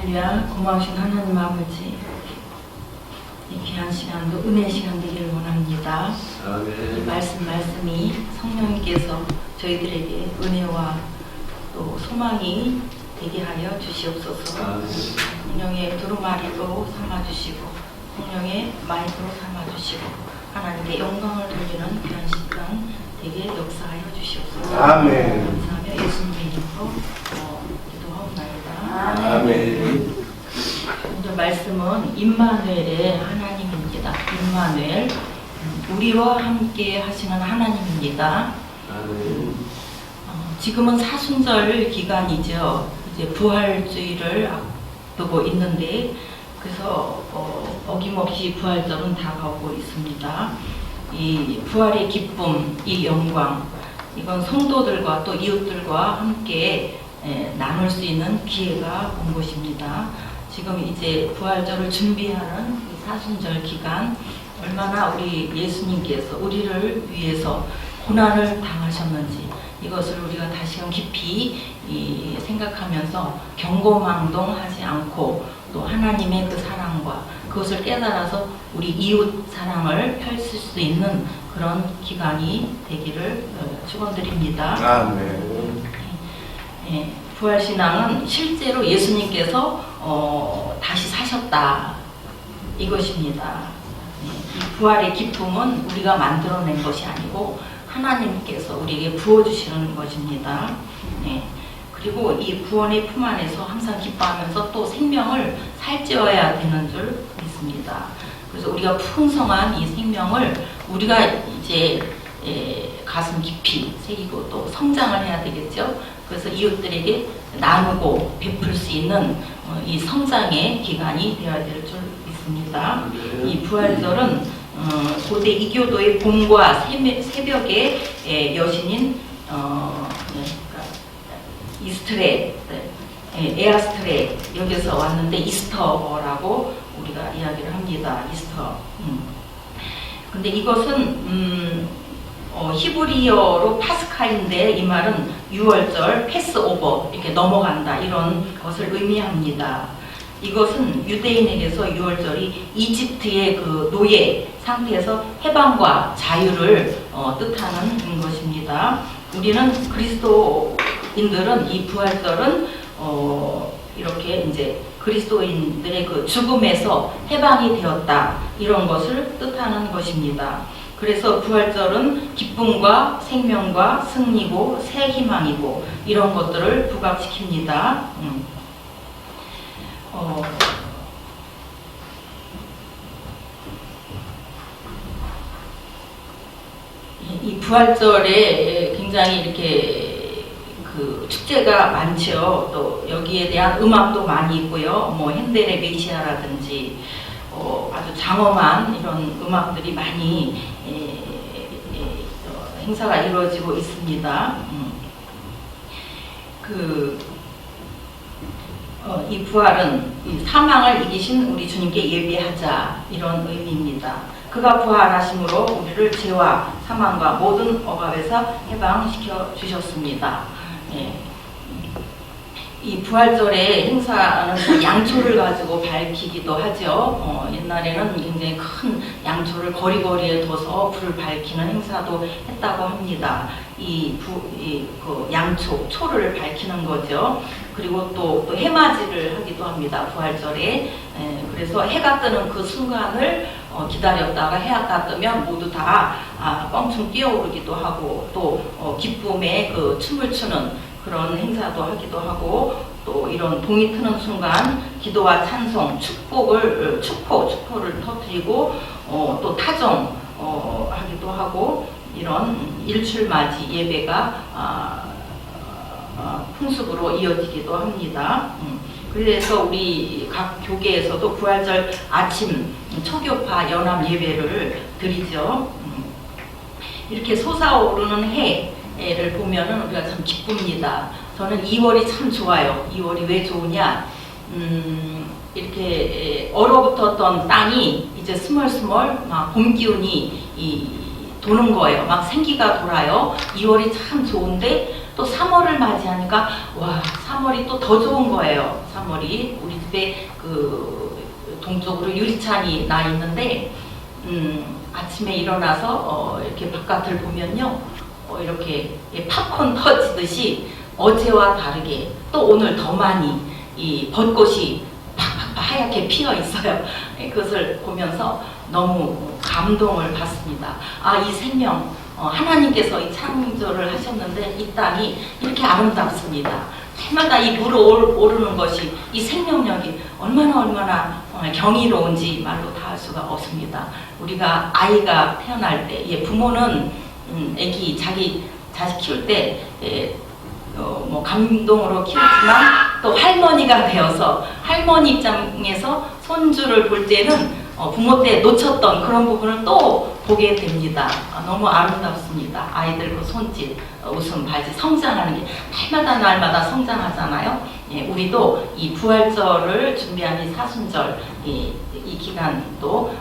할렐루야. 고마우신 하나님 아버지, 이 귀한 시간도 은혜 시간 되기를 원합니다. 아멘. 이 말씀이 성령님께서 저희들에게 은혜와 또 소망이 되게 하여 주시옵소서. 아멘. 성령의 두루마리로 삼아주시고 성령의 마이크로 삼아주시고 하나님께 영광을 돌리는 귀한 시간 되게 역사하여 주시옵소서. 아멘. 감사하며 예수님의 이름으로 기도하옵나이다. 아멘. 오늘 말씀은 임마누엘의 하나님입니다. 임마누엘, 우리와 함께 하시는 하나님입니다. 아멘. 지금은 사순절 기간이죠. 이제 부활주의를 앞두고 있는데, 그래서 어김없이 부활절은 다가오고 있습니다. 이 부활의 기쁨, 이 영광, 이건 성도들과 또 이웃들과 함께 나눌 수 있는 기회가 온 것입니다. 지금 이제 부활절을 준비하는 이 사순절 기간, 얼마나 우리 예수님께서 우리를 위해서 고난을 당하셨는지 이것을 우리가 다시금 깊이 생각하면서 경고망동하지 않고 또 하나님의 그 사랑과 그것을 깨달아서 우리 이웃 사랑을 펼칠 수 있는 그런 기간이 되기를 축원드립니다. 아멘. 부활신앙은 실제로 예수님께서 다시 사셨다 이것입니다. 이 부활의 기쁨은 우리가 만들어낸 것이 아니고 하나님께서 우리에게 부어주시는 것입니다. 그리고 이 구원의 품 안에서 항상 기뻐하면서 또 생명을 살찌워야 되는 줄 믿습니다. 그래서 우리가 풍성한 이 생명을 우리가 이제 가슴 깊이 새기고 또 성장을 해야 되겠죠. 그래서 이웃들에게 나누고 베풀 수 있는 이 성장의 기간이 되어야 될 줄 믿습니다. 이 부활절은 고대 이교도의 봄과 새벽의 여신인 이스트레, 에아스트레 여기서 왔는데 이스터라고 우리가 이야기를 합니다. 이스터. 근데 이것은 히브리어로 파스카인데 이 말은 유월절, 패스오버 이렇게 넘어간다 이런 것을 의미합니다. 이것은 유대인에게서 유월절이 이집트의 그 노예 상태에서 해방과 자유를 뜻하는 것입니다. 우리는 그리스도인들은 이 부활절은 이렇게 이제 그리스도인들의 그 죽음에서 해방이 되었다 이런 것을 뜻하는 것입니다. 그래서 부활절은 기쁨과 생명과 승리고 새 희망이고 이런 것들을 부각시킵니다. 이 부활절에 굉장히 이렇게 그 축제가 많죠. 또 여기에 대한 음악도 많이 있고요. 뭐 핸델의 메시아라든지 아주 장엄한 이런 음악들이 많이 행사가 이루어지고 있습니다. 이 부활은 이 사망을 이기신 우리 주님께 예배하자 이런 의미입니다. 그가 부활하심으로 우리를 죄와 사망과 모든 억압에서 해방시켜 주셨습니다. 이 부활절에 행사하는 양초를 가지고 밝히기도 하죠. 옛날에는 굉장히 큰 양초를 거리거리에 둬서 불을 밝히는 행사도 했다고 합니다. 그 양초, 초를 밝히는 거죠. 그리고 또 해맞이를 하기도 합니다. 부활절에. 그래서 해가 뜨는 그 순간을 기다렸다가 해가 뜨면 모두 다 껑충 뛰어오르기도 하고 또 기쁨의 그 춤을 추는 그런 행사도 하기도 하고 또 이런 동이 트는 순간 기도와 찬송, 축포를 터뜨리고 또 타정 하기도 하고 이런 일출맞이 예배가 풍습으로 이어지기도 합니다. 그래서 우리 각 교계에서도 부활절 아침 초교파 연합 예배를 드리죠. 이렇게 솟아오르는 해를 보면은 우리가 참 기쁩니다. 저는 2월이 참 좋아요. 2월이 왜 좋으냐? 이렇게 얼어붙었던 땅이 이제 스멀스멀 막 봄 기운이 도는 거예요. 막 생기가 돌아요. 2월이 참 좋은데 또 3월을 맞이하니까 와 3월이 또 더 좋은 거예요. 3월이 우리 집에 그 동쪽으로 유리창이 나 있는데 아침에 일어나서 이렇게 바깥을 보면요 이렇게 팝콘 터지듯이 어제와 다르게 또 오늘 더 많이 이 벚꽃이 팍팍 하얗게 피어 있어요. 그것을 보면서 너무 감동을 받습니다. 아, 이 생명 하나님께서 이 창조를 하셨는데 이 땅이 이렇게 아름답습니다. 해마다 이 물을 오르는 것이 이 생명력이 얼마나 경이로운지 말로 다 할 수가 없습니다. 우리가 아이가 태어날 때 부모는 애기 자기 자식 키울 때 뭐 감동으로 키우지만 또 할머니가 되어서 할머니 입장에서 손주를 볼 때는 부모 때 놓쳤던 그런 부분을 또 보게 됩니다. 너무 아름답습니다. 아이들 그 손짓, 웃음, 발짓, 성장하는 게 날마다 성장하잖아요. 예, 우리도 이 부활절을 준비한 이 사순절 이 기간도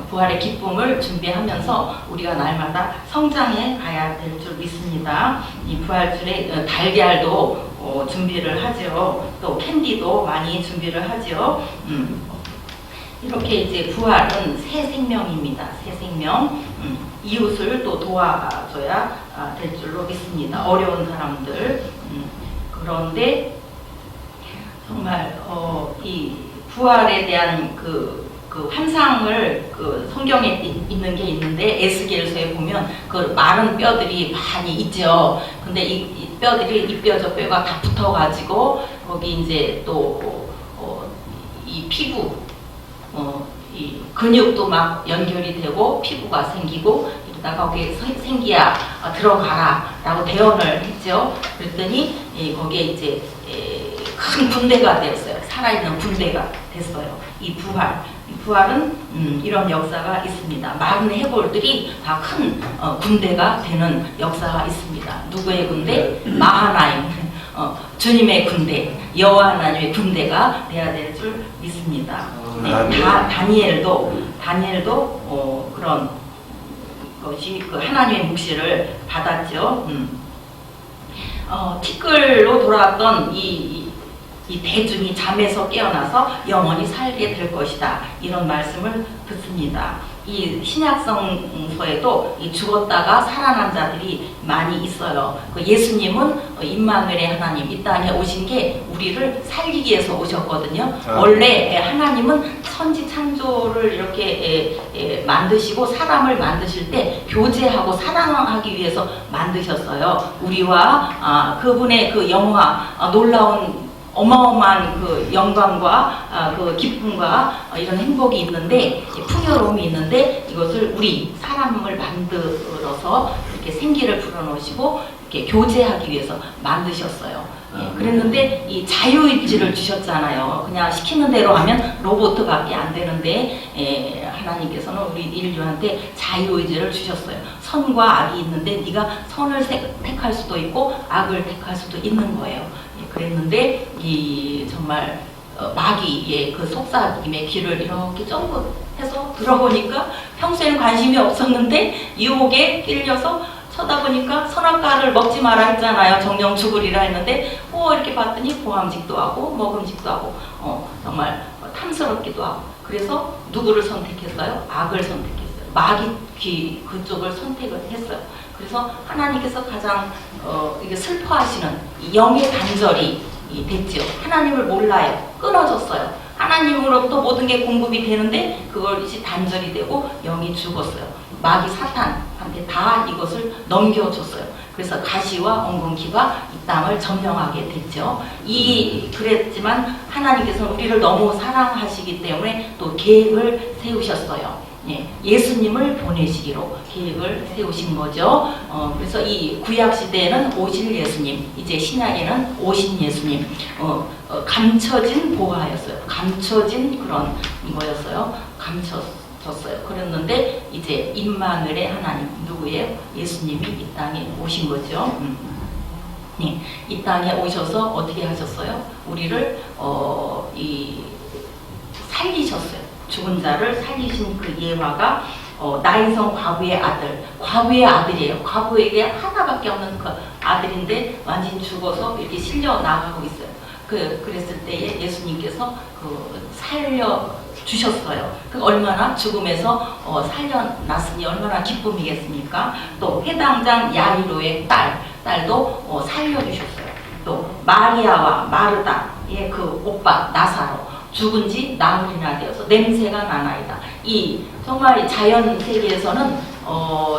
부활의 기쁨을 준비하면서 우리가 날마다 성장해 가야 될 줄 믿습니다. 이 부활절에 달걀도 준비를 하죠. 또 캔디도 많이 준비를 하죠. 이렇게 이제 부활은 새 생명입니다. 새 생명. 이웃을 또 도와줘야 될 줄로 믿습니다. 어려운 사람들. 그런데 정말 이 부활에 대한 그 환상을 그 성경에 있는 게 있는데 에스겔서에 보면 그 마른 뼈들이 많이 있죠. 근데 이 뼈들이 이 뼈 저 뼈가 다 붙어가지고 거기 이제 또 이 피부 이 근육도 막 연결이 되고 피부가 생기고 이러다가 거기에 생기야 들어가라 라고 대언을 했죠. 그랬더니 거기에 이제 큰 군대가 되었어요. 살아있는 군대가 됐어요. 이 부활은 이런 역사가 있습니다. 많은 해골들이 다 큰 군대가 되는 역사가 있습니다. 누구의 군대? 마하나임, 주님의 군대, 여호와 하나님의 군대가 돼야 될 줄 믿습니다. 네, 다니엘도 그런 것이 그 하나님의 묵시를 받았죠. 티끌로 돌아왔던 이 대중이 잠에서 깨어나서 영원히 살게 될 것이다. 이런 말씀을 듣습니다. 이 신약성서에도 이 죽었다가 살아난 자들이 많이 있어요. 그 예수님은 임마누엘의 하나님 이 땅에 오신 게 우리를 살리기 위해서 오셨거든요. 원래 하나님은 천지 창조를 이렇게 만드시고 사람을 만드실 때 교제하고 사랑하기 위해서 만드셨어요. 우리와 그분의 그 영화 놀라운 어마어마한 그 영광과 그 기쁨과 이런 행복이 있는데 풍요로움이 있는데 이것을 우리 사람을 만들어서 이렇게 생기를 불어넣으시고 이렇게 교제하기 위해서 만드셨어요. 그랬는데 이 자유의지를 주셨잖아요. 그냥 시키는 대로 하면 로봇밖에 안 되는데 하나님께서는 우리 인류한테 자유의지를 주셨어요. 선과 악이 있는데 네가 선을 택할 수도 있고 악을 택할 수도 있는 거예요. 그랬는데 이 정말 마귀의 그 속삭임의 길을 이렇게 쫑긋해서 들어보니까 평소엔 관심이 없었는데 유혹에 끌려서 쳐다보니까 선악과를 먹지 마라 했잖아요. 정령 죽으리라 했는데 이렇게 봤더니 보암직도 하고 먹음직도 하고 정말 탐스럽기도 하고 그래서 누구를 선택했어요? 악을 선택했어요. 마귀 그쪽을 선택을 했어요. 그래서 하나님께서 가장 이게 슬퍼하시는 영의 단절이 됐죠. 하나님을 몰라요. 끊어졌어요. 하나님으로부터 모든 게 공급이 되는데 그것이 단절이 되고 영이 죽었어요. 마귀 사탄한테 다 이것을 넘겨줬어요. 그래서 가시와 엉겅퀴가 이 땅을 점령하게 됐죠. 그랬지만 하나님께서는 우리를 너무 사랑하시기 때문에 또 계획을 세우셨어요. 예수님을 보내시기로 계획을 세우신 거죠. 그래서 이 구약 시대에는 오실 예수님, 이제 신약에는 오신 예수님, 감춰진 보화였어요. 감춰진 그런 거였어요. 감춰졌어요. 그랬는데 이제 임마누엘의 하나님 누구예요? 예수님이 이 땅에 오신 거죠. 이 땅에 오셔서 어떻게 하셨어요? 우리를 살리셨어요. 죽은 자를 살리신 그 예화가 나인성 과부의 아들이에요. 과부에게 하나밖에 없는 그 아들인데 완전히 죽어서 이렇게 실려 나가고 있어요. 그랬을 때에 예수님께서 살려 주셨어요. 그 얼마나 죽음에서 살려났으니 얼마나 기쁨이겠습니까? 또 회당장 야이로의 딸도 살려주셨어요. 또 마리아와 마르다의 그 오빠 나사로 죽은 지 나흘이나 되어서 냄새가 나나이다. 이 정말 자연 세계에서는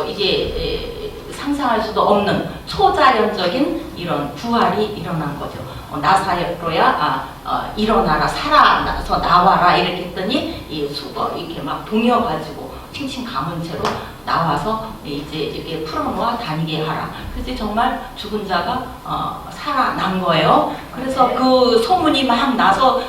이게 상상할 수도 없는 초자연적인 이런 부활이 일어난 거죠. 나사로야 일어나라, 살아서 나와라 이렇게 했더니 이 수거 이렇게 막 동여가지고 칭칭 감은 채로 나와서 이제 이렇게 풀어놓아 다니게 하라. 그래서 정말 죽은 자가 살아난 거예요. 그래서 그 소문이 막 나서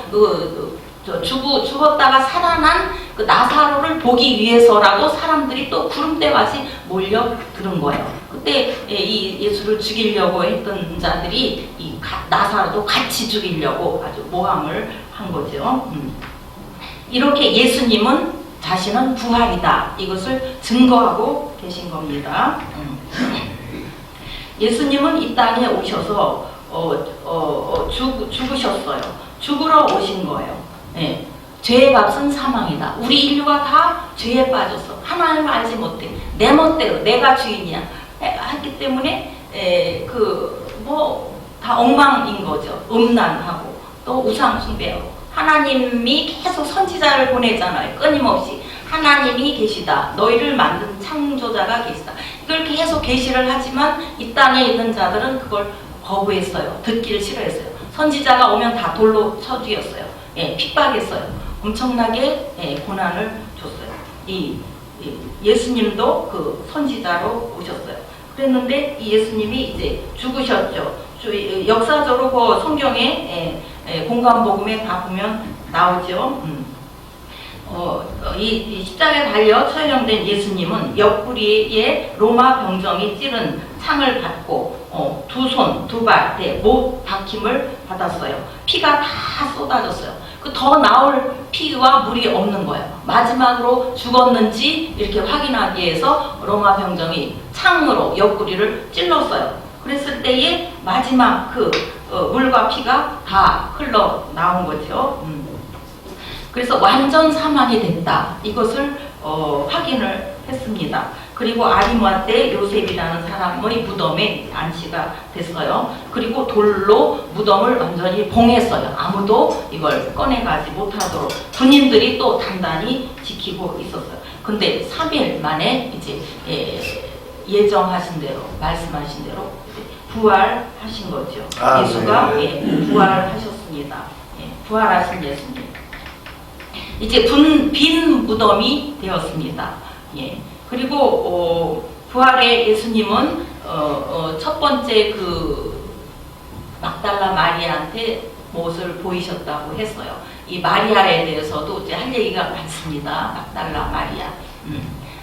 죽었다가 살아난 그 나사로를 보기 위해서라도 사람들이 또 구름대같이 몰려드는 거예요. 그때 이 예수를 죽이려고 했던 자들이 이 나사로도 같이 죽이려고 아주 모함을 한 거죠. 이렇게 예수님은 자신은 부활이다. 이것을 증거하고 계신 겁니다. 예수님은 이 땅에 오셔서 죽으셨어요. 죽으러 오신 거예요. 네. 죄의 값은 사망이다. 우리 인류가 다 죄에 빠졌어. 하나님을 알지 못해. 내 멋대로 내가 주인이야 했기 때문에 다 엉망인 거죠. 음란하고 또 우상 숭배하고 하나님이 계속 선지자를 보내잖아요. 끊임없이 하나님이 계시다. 너희를 만든 창조자가 계시다. 이걸 계속 계시를 하지만 이 땅에 있는 자들은 그걸 거부했어요. 듣기를 싫어했어요. 선지자가 오면 다 돌로 쳐 죽였어요. 핍박했어요. 엄청나게 고난을 줬어요. 예수님도 그 선지자로 오셨어요. 그랬는데 이 예수님이 이제 죽으셨죠. 역사적으로 그 성경에 공관복음에 다 보면 나오죠. 이 십자가에 달려 처형된 예수님은 옆구리에 로마 병정이 찌른 창을 받고 두 손, 두 발, 못 박힘을 받았어요. 피가 다 쏟아졌어요. 그 더 나올 피와 물이 없는 거예요. 마지막으로 죽었는지 이렇게 확인하기 위해서 로마 병정이 창으로 옆구리를 찔렀어요. 그랬을 때에 마지막 물과 피가 다 흘러 나온 거죠. 그래서 완전 사망이 됐다. 이것을 확인을 했습니다. 그리고 아리마대 때 요셉이라는 사람의 무덤에 안치가 됐어요. 그리고 돌로 무덤을 완전히 봉했어요. 아무도 이걸 꺼내가지 못하도록 군인들이 또 단단히 지키고 있었어요. 근데 3일 만에 이제 예정하신 대로 말씀하신 대로 부활하신 거죠. 예수가 부활하셨습니다. 부활하신 예수님. 이제 빈 무덤이 되었습니다. 그리고 부활의 예수님은 첫 번째 막달라 마리아한테 무엇을 보이셨다고 했어요. 이 마리아에 대해서도 이제 할 얘기가 많습니다. 막달라 마리아.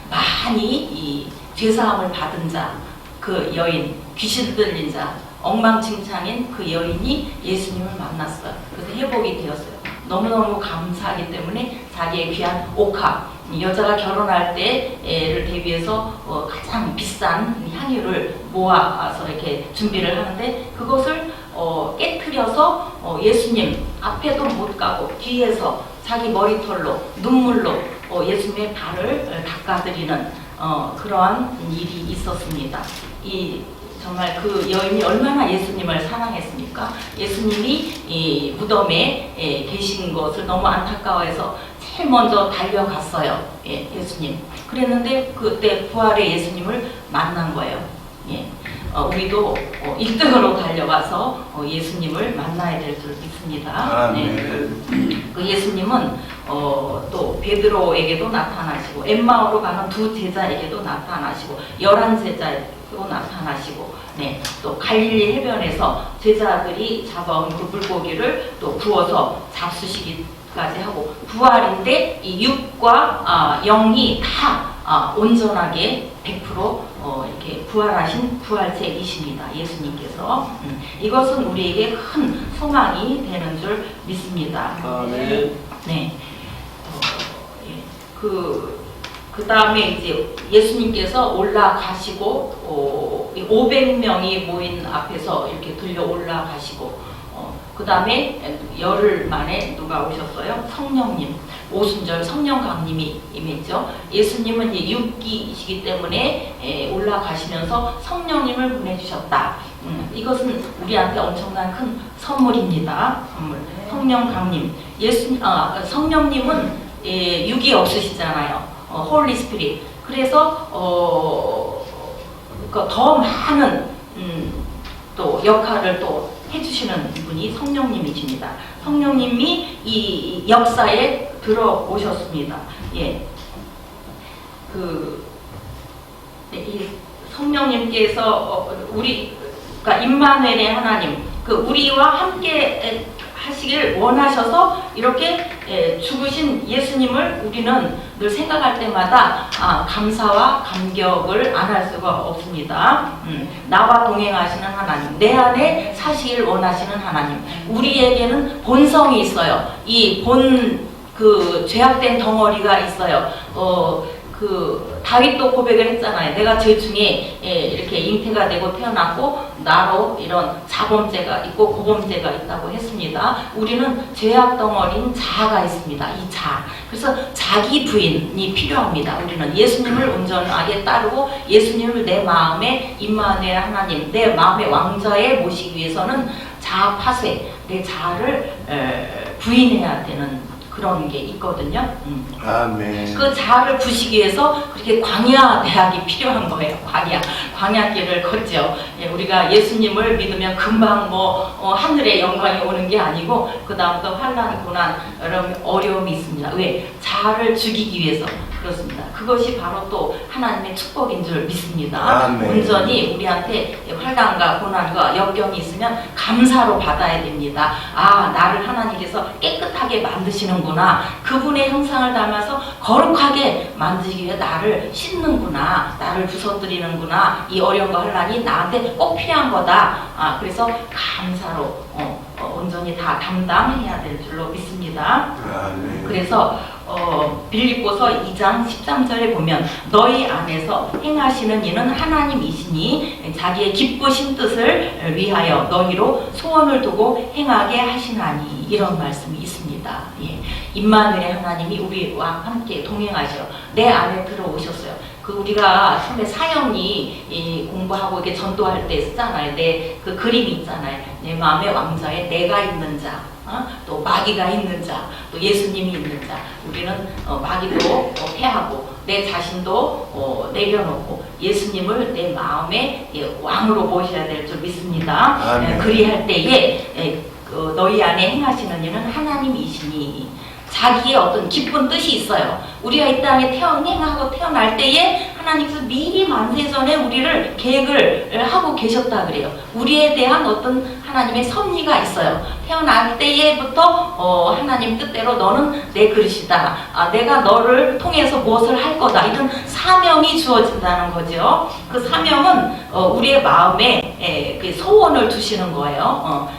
많이 이 죄사함을 받은 자, 그 여인, 귀신 들린 자, 엉망진창인 그 여인이 예수님을 만났어요. 그래서 회복이 되었어요. 너무너무 감사하기 때문에 자기의 귀한 옥합, 여자가 결혼할 때를 대비해서 가장 비싼 향유를 모아서 이렇게 준비를 하는데 그것을 깨트려서 예수님 앞에도 못 가고 뒤에서 자기 머리털로 눈물로 예수님의 발을 닦아드리는 그러한 일이 있었습니다. 정말 그 여인이 얼마나 예수님을 사랑했습니까? 예수님이 이 무덤에 계신 것을 너무 안타까워해서 제일 먼저 달려갔어요. 예수님. 그랬는데 그때 부활의 예수님을 만난 거예요. 우리도 1등으로 달려가서 예수님을 만나야 될 줄 믿습니다. 그 예수님은 또 베드로에게도 나타나시고 엠마오로 가는 두 제자에게도 나타나시고 11제자에게도 나타나시고 또 갈릴리 해변에서 제자들이 잡아온 그 물고기를 또 구워서 잡수시기까지 하고 부활인데 이 육과 영이 다 온전하게 100% 이렇게 부활하신 부활체이십니다. 예수님께서 이것은 우리에게 큰 소망이 되는 줄 믿습니다. 아멘. 네. 그 그 다음에 이제 예수님께서 올라가시고 500명이 모인 앞에서 이렇게 들려 올라가시고 그 다음에 열흘 만에 누가 오셨어요? 성령님. 오순절 성령 강림이 임했죠. 예수님은 이제 육기이시기 때문에 올라가시면서 성령님을 보내주셨다. 이것은 우리한테 엄청난 큰 선물입니다. 선물. 성령 강림. 성령님은 육이 없으시잖아요. 홀리 스피릿. 그래서 더 많은 또 역할을 또 해주시는 분이 성령님이십니다. 성령님이 이 역사에 들어오셨습니다. 예, 이 성령님께서 그러니까 임마누엘의 하나님, 우리와 함께 하시길 원하셔서 이렇게 죽으신 예수님을 우리는 늘 생각할 때마다 감사와 감격을 안 할 수가 없습니다. 나와 동행하시는 하나님, 내 안에 사시길 원하시는 하나님. 우리에게는 본성이 있어요. 이 죄악된 덩어리가 있어요. 다윗도 고백을 했잖아요. 내가 죄 중에 이렇게 잉태가 되고 태어났고 나로 이런 자범죄가 있고 고범죄가 있다고 했습니다. 우리는 죄악 덩어리인 자아가 있습니다. 이 자아. 그래서 자기 부인이 필요합니다. 우리는 예수님을 온전하게 따르고 예수님을 내 마음에 임마누엘 하나님, 내 마음의 왕좌에 모시기 위해서는 자아 파쇄, 내 자아를 부인해야 되는 그런 게 있거든요. 아멘. 그 자아를 부시기 위해서 그렇게 광야 대학이 필요한 거예요. 광야길을 걷죠. 우리가 예수님을 믿으면 금방 하늘의 영광이 오는 게 아니고 그 다음부터 환난, 고난, 어려움이 있습니다. 왜? 자아를 죽이기 위해서 그렇습니다. 그것이 바로 또 하나님의 축복인 줄 믿습니다. 아멘. 온전히 우리한테 환난과 고난과 역경이 있으면 감사로 받아야 됩니다. 나를 하나님께서 깨끗하게 만드시는구나. 그분의 형상을 담아서 거룩하게 만들기 위해 나를 씻는구나. 나를 부서뜨리는구나. 이 어려움과 환난이 나한테 꼭 필요한 거다. 그래서 감사로 온전히 다 담당해야 될 줄로 믿습니다. 아멘. 그래서 빌립보서 2장 13절에 보면 너희 안에서 행하시는 이는 하나님이시니 자기의 기쁘신 뜻을 위하여 너희로 소원을 두고 행하게 하시나니 이런 말씀이 있습니다. 예. 임마누엘의 하나님이 우리와 함께 동행하셔 내 안에 들어오셨어요. 우리가 처음에 사형이 공부하고 이렇게 전도할 때 쓰잖아요. 그 그림이 있잖아요. 내 마음의 왕좌에 내가 있는 자, 또 마귀가 있는 자, 또 예수님이 있는 자. 우리는 마귀도 패하고 내 자신도 내려놓고 예수님을 내 마음의 왕으로 모셔야 될 줄 믿습니다. 그리할 때에 너희 안에 행하시는 일은 하나님이시니 자기의 어떤 기쁜 뜻이 있어요. 우리가 이 땅에 행하고 태어날 때에 하나님께서 미리 만세 전에 우리를 계획을 하고 계셨다 그래요. 우리에 대한 어떤 하나님의 섭리가 있어요. 태어날 때에부터 하나님 뜻대로 너는 내 그릇이다. 내가 너를 통해서 무엇을 할 거다. 이런 사명이 주어진다는 거죠. 그 사명은 우리의 마음에 그 소원을 두시는 거예요.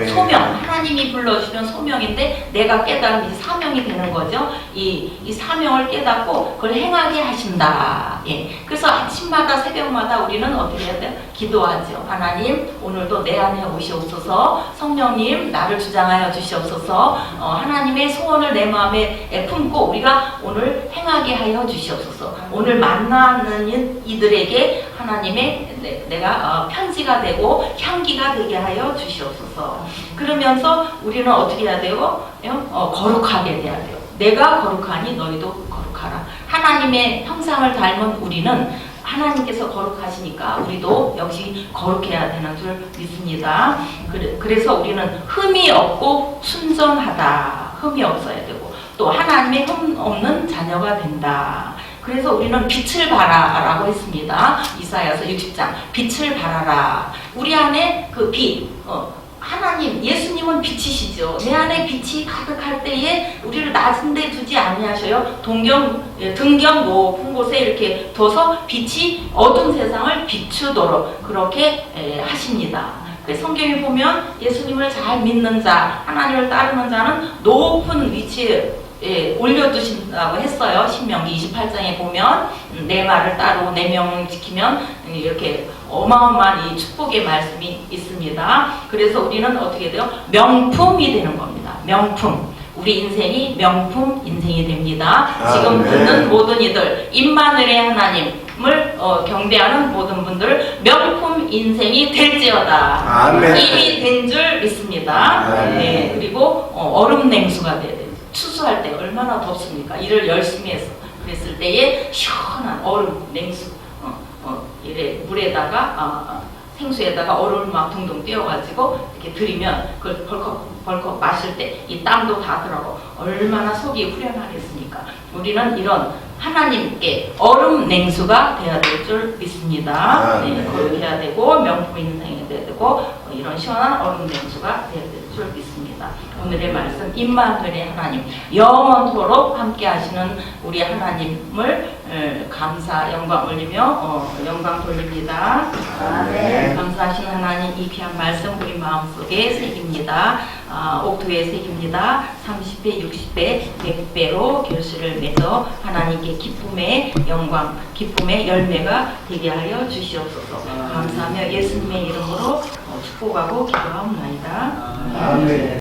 소명, 하나님이 불러주시는 소명인데 내가 깨달으면 이제 사명이 되는 거죠. 이 사명을 깨닫고 그걸 행하게 하신다. 예. 그래서 아침마다 새벽마다 우리는 어떻게 해야 돼요? 기도하죠. 하나님 오늘도 내 안에 오시옵소서. 성령님 나를 주장하여 주시옵소서. 하나님의 소원을 내 마음에 품고 우리가 오늘 행하게 하여 주시옵소서. 오늘 만나는 이들에게 하나님의 내가 편지가 되고 향기가 되게 하여 주시옵소서. 그러면서 우리는 어떻게 해야 돼요? 거룩하게 돼야 돼요. 내가 거룩하니 너희도 거룩하라. 하나님의 형상을 닮은 우리는 하나님께서 거룩하시니까 우리도 역시 거룩해야 되는 줄 믿습니다. 그래서 우리는 흠이 없고 순전하다. 흠이 없어야 되고 또 하나님의 흠 없는 자녀가 된다. 그래서 우리는 빛을 발하라고 했습니다. 이사야서 60장 빛을 발하라. 우리 안에 그 빛, 하나님, 예수님은 빛이시죠. 내 안에 빛이 가득할 때에 우리를 낮은 데 두지 아니하셔요. 등경 높은 곳에 이렇게 둬서 빛이 어두운 세상을 비추도록 그렇게 하십니다. 성경에 보면 예수님을 잘 믿는 자, 하나님을 따르는 자는 높은 위치에 올려두신다고 했어요. 신명기 28장에 보면 내 말을 따로 내 명을 지키면 이렇게 어마어마한 이 축복의 말씀이 있습니다. 그래서 우리는 어떻게 돼요? 명품이 되는 겁니다. 명품. 우리 인생이 명품 인생이 됩니다. 지금 듣는 모든 이들, 임마누엘의 하나님을 경배하는 모든 분들 명품 인생이 될지어다. 아멘. 이미 된 줄 믿습니다. 네, 그리고 얼음 냉수가 돼야 돼요. 추수할 때 얼마나 덥습니까? 일을 열심히 해서 그랬을 때에 시원한 얼음 냉수 이래 물에다가 생수에다가 얼음을 막 둥둥 띄워가지고 이렇게 들이면 그걸 벌컥 마실 때 이 땀도 다 들어가고 얼마나 속이 후련하겠습니까? 우리는 이런 하나님께 얼음 냉수가 돼야 될 줄 믿습니다. 네, 그렇게 해야 되고 명품 인생이 돼야 되고 이런 시원한 얼음 냉수가 돼야 될 줄 믿습니다. 오늘의 말씀 임마누엘의 하나님 영원토록 함께 하시는 우리 하나님을 감사 영광 올리며 영광 돌립니다. 아멘. 감사하신 하나님 이 귀한 말씀 우리 마음속에 새깁니다. 옥토에 새깁니다. 30배, 60배, 100배로 결실을 맺어 하나님께 기쁨의 영광, 기쁨의 열매가 되게 하여 주시옵소서. 감사하며 예수님의 이름으로 축복하고 기도하옵나이다. 아멘.